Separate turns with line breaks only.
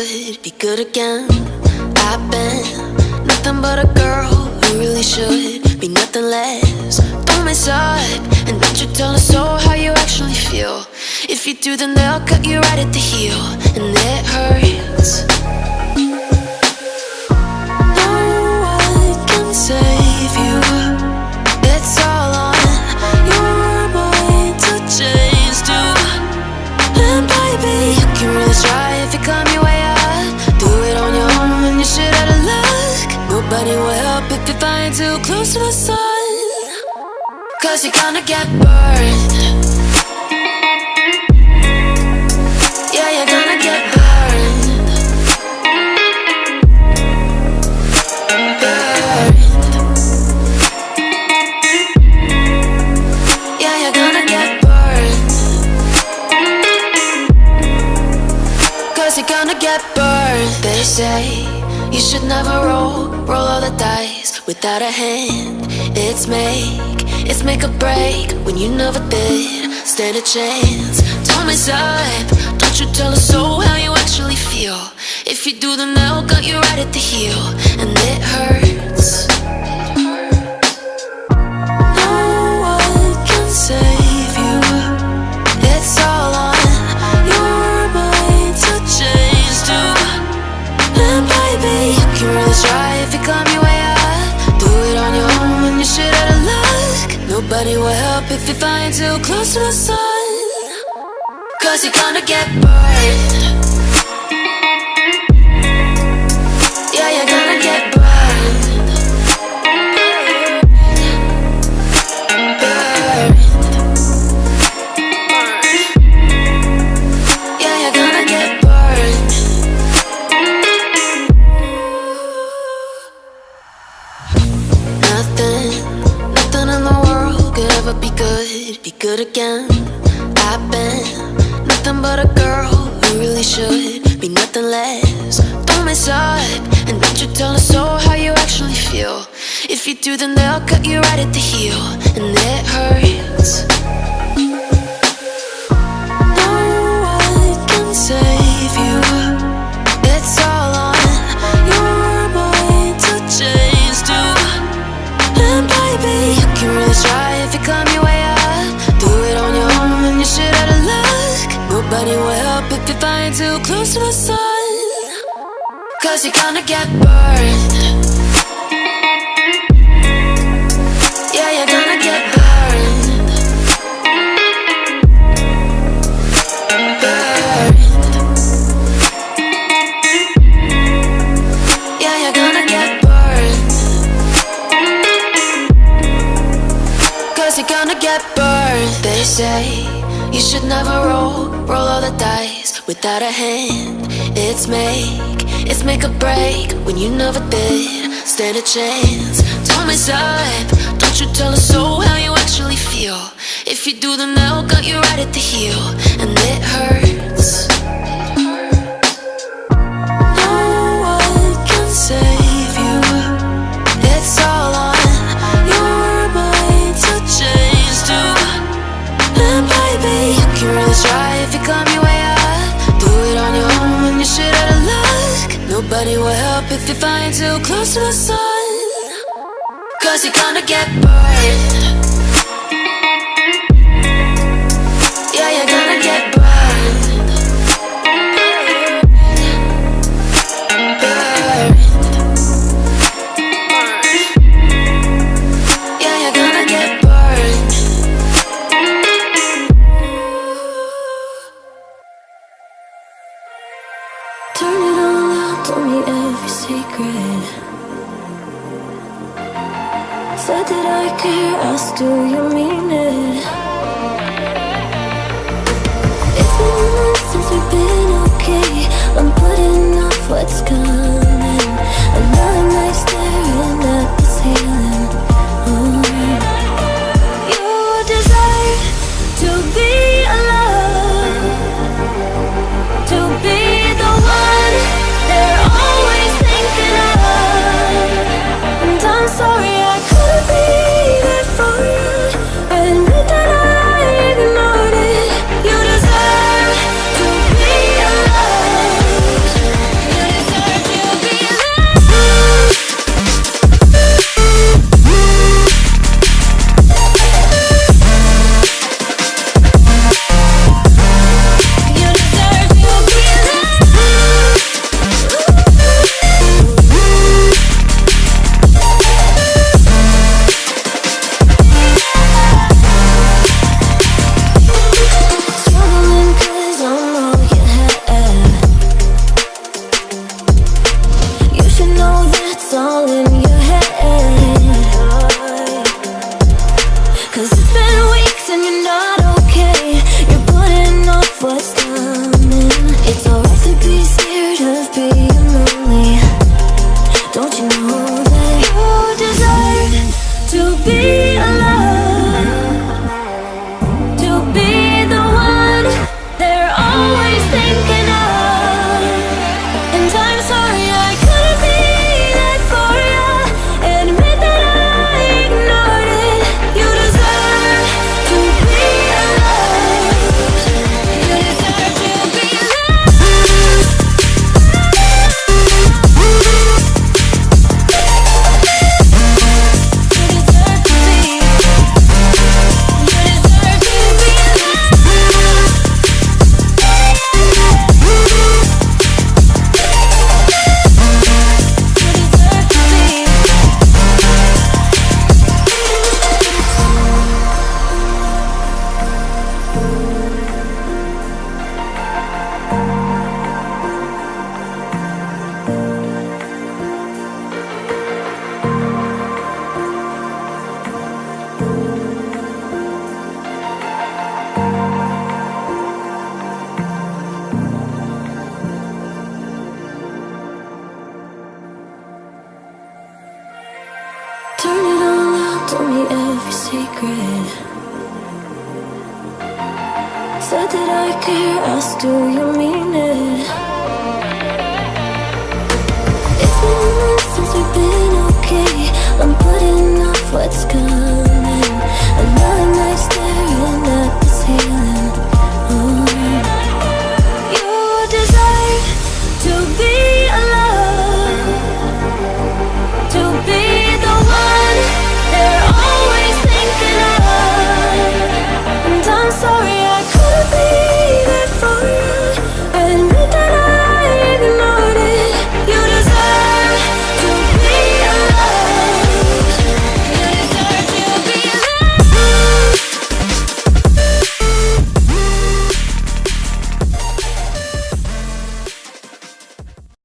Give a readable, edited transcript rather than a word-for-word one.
good, be good again. I've been nothing but a girl who really should be nothing less. Don't mess up, and don't you tell us so how you actually feel. If you do, then they'll cut you right at the heel, and it hurts. No one can save you. It's all on your mind to change too. And baby, you can really try if you climb your way up. Do it on your own and you shit out of luck. Nobody will help if you're flying too close to the sun. 'Cause you're gonna get burned. Yeah, you're gonna get burned. Burned. Yeah, you're gonna get burned. 'Cause you're gonna get burned. They say you should never roll all the dice without a hand. It's make or break when you never did stand a chance. Don't mess up, don't you tell us so how you actually feel. If you do, then they'll cut you right at the heel, and it hurts. No one can save you. It's all on your mind to change too. And baby, you can really try if you climb your way up. Do it on your own and you shit out of luck. Nobody will help if you're flying too close to the sun. 'Cause you're gonna get burned. Yeah, you're gonna get burned. Burned. Yeah, you're gonna get burned. Nothing in the world could ever be good again. I've been nothing but a girl who really should be nothing less. Don't mess up, and don't you tell us so how you actually feel. If you do, then they'll cut you right at the heel, and it hurts. No one can save you. It's all on your mind to change too. And baby, you can really try if you climb your way up. Do it on your own and you shit out of luck. Nobody will help if you're flying too close to the sun. 'Cause you're gonna get burned. Yeah, you're gonna get burned. Burned. Yeah, you're gonna get burned. 'Cause you're gonna get burned. They say you should never roll all the dice without a hand. It's make or break when you never did stand a chance. Don't mess up, don't you tell us so how you actually feel. If you do, then they'll cut you right at the heel, and it hurts. No one can save you. It's all on your mind to change too. And baby, you can really try if you climb your way up. Do it on your own and you shit out of luck. Nobody will help if you're flying too close to the sun. 'Cause you're gonna get burned. Yeah, you're gonna get burned. Burned. Yeah, you're gonna get burned.
Turn it all out, told me every secret. Said that I care, asked do you mean it? It's been months since we've been okay. I'm putting off what's coming. Another night staring at the ceiling. You deserve to be alone, to be the one they're always thinking of. And I'm sorry I couldn't be there for you. Admit that I ignored it. You deserve to be alone. told me every secret. Said that I care, asked do you mean it? It's been months since we've been okay. I'm putting off what's coming.